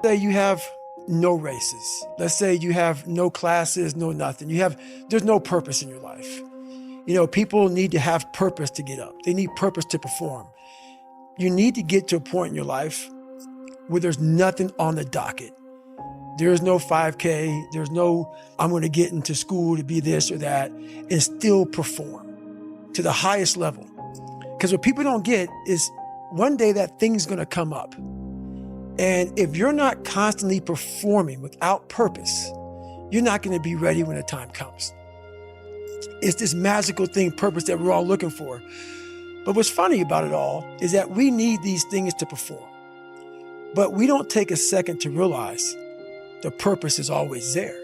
Say you have no races. Let's say you have no classes, no nothing. There's no purpose in your life. You know, people need to have purpose to get up. They need purpose to perform. You need to get to a point in your life where there's nothing on the docket. There's no 5K. There's no, I'm going to get into school to be this or that and still perform to the highest level. Because what people don't get is one day that thing's going to come up. And if you're not constantly performing without purpose, you're not going to be ready when the time comes. It's this magical thing, purpose, that we're all looking for. But what's funny about it all is that we need these things to perform. But we don't take a second to realize the purpose is always there.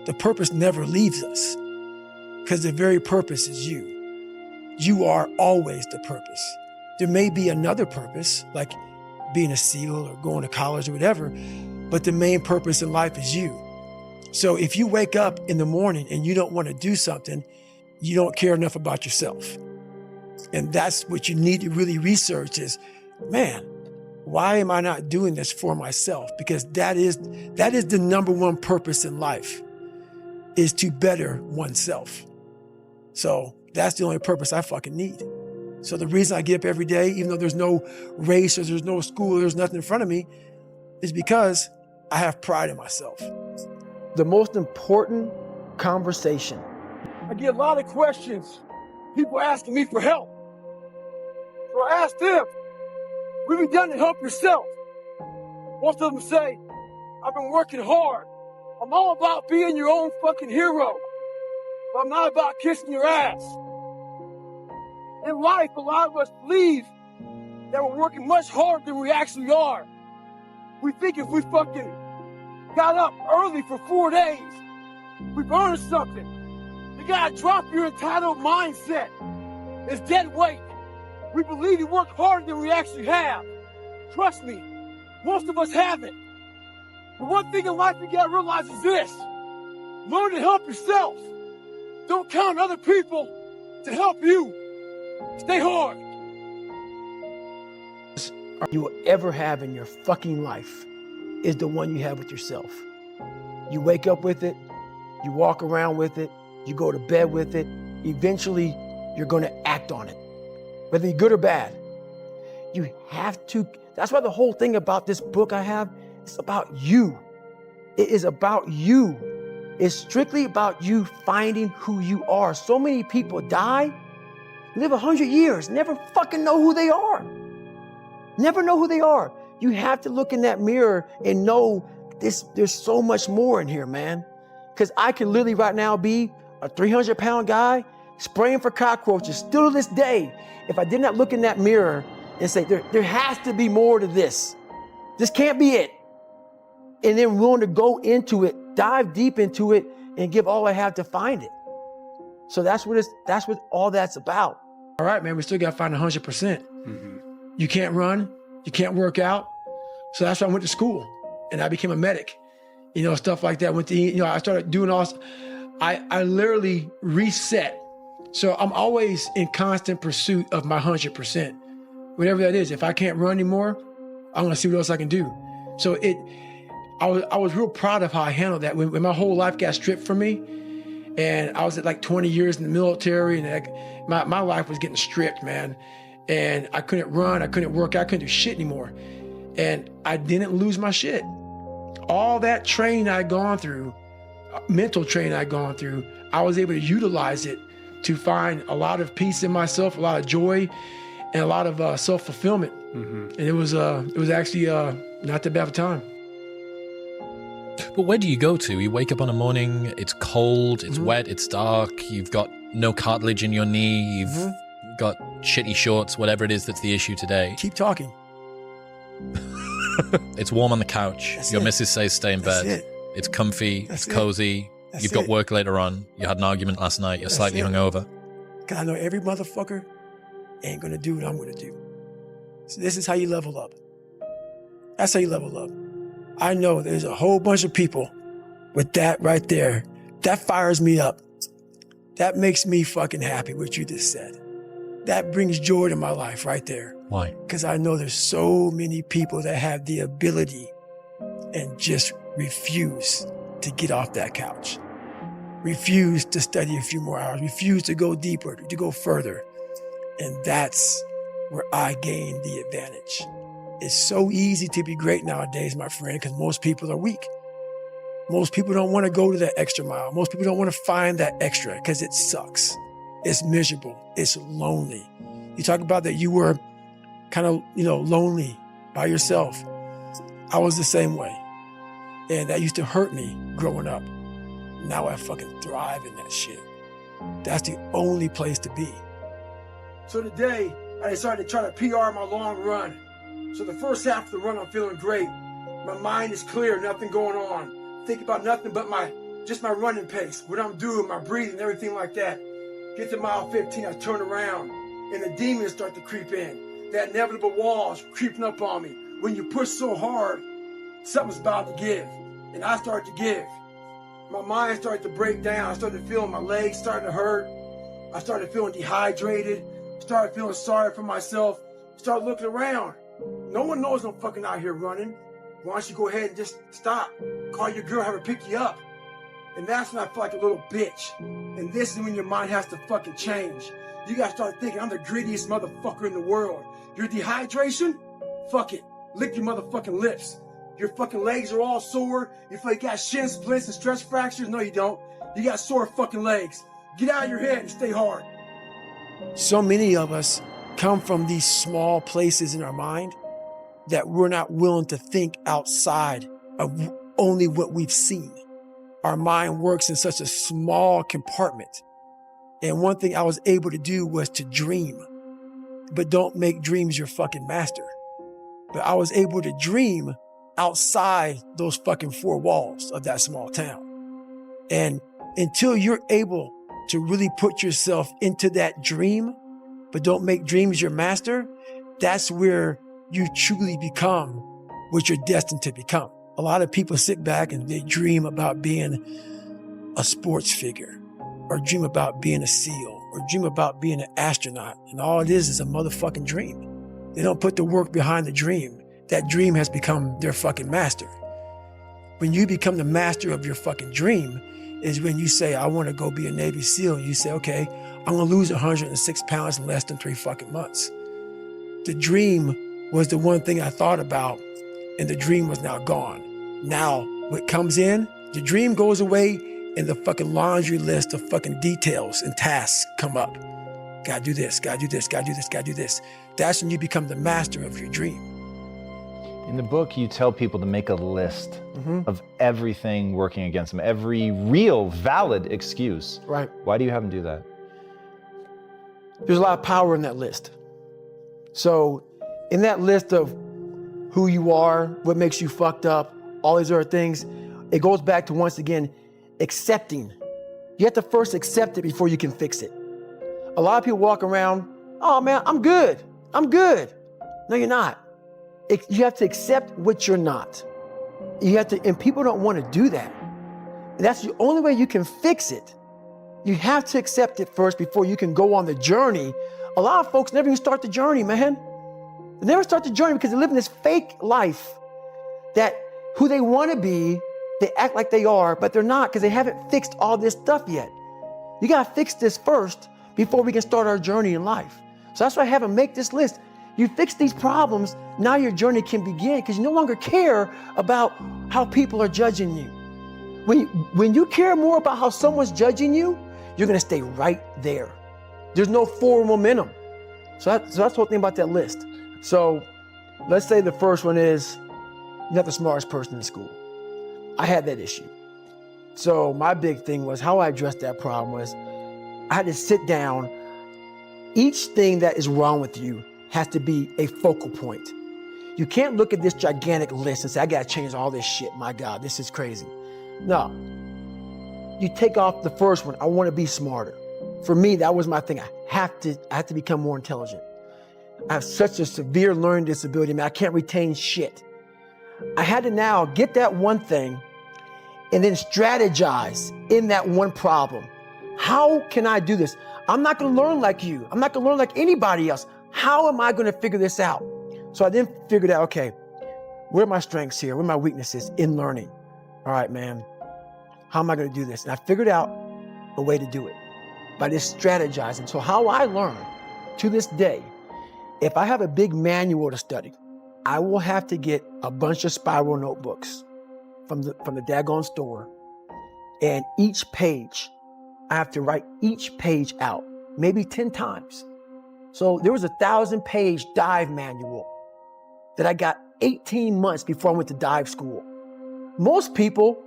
The purpose never leaves us because the very purpose is you. You are always the purpose. There may be another purpose, like being a SEAL or going to college or whatever, but the main purpose in life is you. So if you wake up in the morning and you don't want to do something, you don't care enough about yourself. And that's what you need to really research is, man, why am I not doing this for myself? Because that is the number one purpose in life, is to better oneself. So that's the only purpose I fucking need. So the reason I get up every day, even though there's no race or there's no school, or there's nothing in front of me, is because I have pride in myself. The most important conversation. I get a lot of questions, people asking me for help. So I asked them, what have you done to help yourself? Most of them say, I've been working hard. I'm all about being your own fucking hero, but I'm not about kissing your ass. In life, a lot of us believe that we're working much harder than we actually are. We think if we fucking got up early for 4 days, we've earned something. You gotta drop your entitled mindset. It's dead weight. We believe we work harder than we actually have. Trust me, most of us haven't. The one thing in life you gotta realize is this: learn to help yourself. Don't count on other people to help you. Stay hard. You will ever have in your fucking life is the one you have with yourself. You wake up with it, you walk around with it, you go to bed with it. Eventually, you're going to act on it, whether you're good or bad. You have to. That's why the whole thing about this book I have, it's about you. It is about you. It's strictly about you finding who you are. So many people die, live 100 years, never fucking know who they are. Never know who they are. You have to look in that mirror and know there's so much more in here, man. Because I could literally right now be a 300-pound guy spraying for cockroaches still to this day if I did not look in that mirror and say, there has to be more to this. This can't be it. And then willing to go into it, dive deep into it, and give all I have to find it. So that's what all that's about. All right, man, we still got to find 100%. Mm-hmm. You can't run, you can't work out. So that's why I went to school and I became a medic, stuff like that. I started doing I literally reset. So I'm always in constant pursuit of my 100%, whatever that is. If I can't run anymore, I'm going to see what else I can do. So I was real proud of how I handled that when my whole life got stripped from me. And I was at like 20 years in the military, and my life was getting stripped, man. And I couldn't run, I couldn't work out, I couldn't do shit anymore. And I didn't lose my shit. All that training I'd gone through, mental training I'd gone through, I was able to utilize it to find a lot of peace in myself, a lot of joy, and a lot of self-fulfillment. Mm-hmm. And it was actually not that bad of a time. But where do you go to? You wake up on a morning, it's cold, it's wet, it's dark, you've got no cartilage in your knee, you've got shitty shorts, whatever it is that's the issue today. Keep talking. It's warm on the couch. That's your it. missus says stay in bed. That's it. It's comfy, That's it's cozy. That's You've got it. work later on. You had an argument last night. You're That's slightly it. hungover. Because I know every motherfucker ain't going to do what I'm going to do. So this is how you level up. That's how you level up. I know there's a whole bunch of people with that right there. That fires me up. That makes me fucking happy, what you just said. That brings joy to my life right there. Why? Because I know there's so many people that have the ability and just refuse to get off that couch. Refuse to study a few more hours. Refuse to go deeper, to go further. And that's where I gained the advantage. It's so easy to be great nowadays, my friend, because most people are weak. Most people don't want to go to that extra mile. Most people don't want to find that extra because it sucks. It's miserable. It's lonely. You talk about that you were kind of, lonely by yourself. I was the same way. And that used to hurt me growing up. Now I fucking thrive in that shit. That's the only place to be. So today, I decided to try to PR my long run. So the first half of the run, I'm feeling great. My mind is clear, nothing going on. Think about nothing but my running pace, what I'm doing, my breathing, everything like that. Get to mile 15, I turn around, and the demons start to creep in. That inevitable wall's creeping up on me. When you push so hard, something's about to give. And I start to give. My mind started to break down. I started feeling my legs starting to hurt. I started feeling dehydrated. Started feeling sorry for myself. Started looking around. No one knows I'm fucking out here running. Why don't you go ahead and just stop? Call your girl, have her pick you up. And that's when I feel like a little bitch. And this is when your mind has to fucking change. You gotta start thinking, I'm the grittiest motherfucker in the world. Your dehydration? Fuck it. Lick your motherfucking lips. Your fucking legs are all sore. You feel like you got shin splints and stress fractures. No, you don't. You got sore fucking legs. Get out of your head and stay hard. So many of us come from these small places in our mind that we're not willing to think outside of only what we've seen. Our mind works in such a small compartment. And one thing I was able to do was to dream. But don't make dreams your fucking master. But I was able to dream outside those fucking four walls of that small town. And until you're able to really put yourself into that dream, but don't make dreams your master, that's where you truly become what you're destined to become. A lot of people sit back and they dream about being a sports figure, or dream about being a SEAL, or dream about being an astronaut. And all it is a motherfucking dream. They don't put the work behind the dream. That dream has become their fucking master. When you become the master of your fucking dream is when you say, I want to go be a Navy SEAL. And you say, okay, I'm going to lose 106 pounds in less than 3 fucking months. The dream was the one thing I thought about, and the dream was now gone. Now, what comes in, the dream goes away, and the fucking laundry list of fucking details and tasks come up. Gotta do this, gotta do this, gotta do this, gotta do this. That's when you become the master of your dream. In the book, you tell people to make a list of everything working against them, every real, valid excuse. Right. Why do you have them do that? There's a lot of power in that list. So in that list of who you are, what makes you fucked up, all these other things, it goes back to, once again, accepting. You have to first accept it before you can fix it. A lot of people walk around, oh man, I'm good. No, you're not. You have to accept what you're not. You have to, and people don't want to do that. And that's the only way you can fix it. You have to accept it first before you can go on the journey. A lot of folks never even start the journey, man. They never start the journey because they live in this fake life that who they want to be, they act like they are, but they're not because they haven't fixed all this stuff yet. You got to fix this first before we can start our journey in life. So that's why I have them make this list. You fix these problems, now your journey can begin because you no longer care about how people are judging you. When you care more about how someone's judging you, you're going to stay right there. There's no forward momentum. So that's the whole thing about that list. So let's say the first one is you're not the smartest person in school. I had that issue. So my big thing was how I addressed that problem was I had to sit down. Each thing that is wrong with you has to be a focal point. You can't look at this gigantic list and say, I got to change all this shit. My God, this is crazy. No. You take off the first one. I want to be smarter. For me, that was my thing. I have to become more intelligent. I have such a severe learning disability, man. I can't retain shit. I had to now get that one thing and then strategize in that one problem. How can I do this? I'm not going to learn like you. I'm not going to learn like anybody else. How am I going to figure this out? So I then figured out, okay, Where are my strengths here? Where are my weaknesses in learning? All right, man, how am I going to do this? And I figured out a way to do it by just strategizing. So how I learn to this day, if I have a big manual to study, I will have to get a bunch of spiral notebooks from the daggone store. And each page, I have to write each page out, maybe 10 times. So there was a 1,000-page dive manual that I got 18 months before I went to dive school. Most people,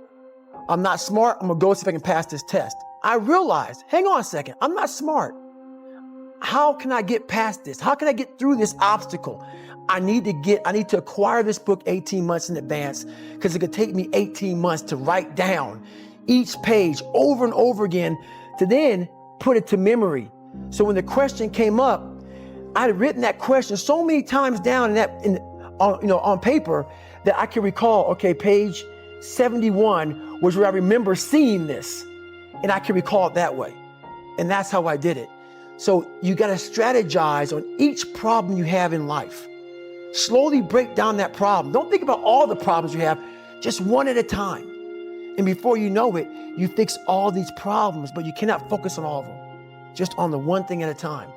I'm not smart, I'm gonna go see if I can pass this test. I realized, hang on a second, I'm not smart. How can I get past this? How can I get through this obstacle? I need to acquire this book 18 months in advance because it could take me 18 months to write down each page over and over again to then put it to memory. So when the question came up, I had written that question so many times down on paper that I can recall, okay, page 71 was where I remember seeing this, and I can recall it that way. And that's how I did it. So you got to strategize on each problem you have in life. Slowly break down that problem. Don't think about all the problems you have, just one at a time. And before you know it, you fix all these problems, but you cannot focus on all of them, just on the one thing at a time.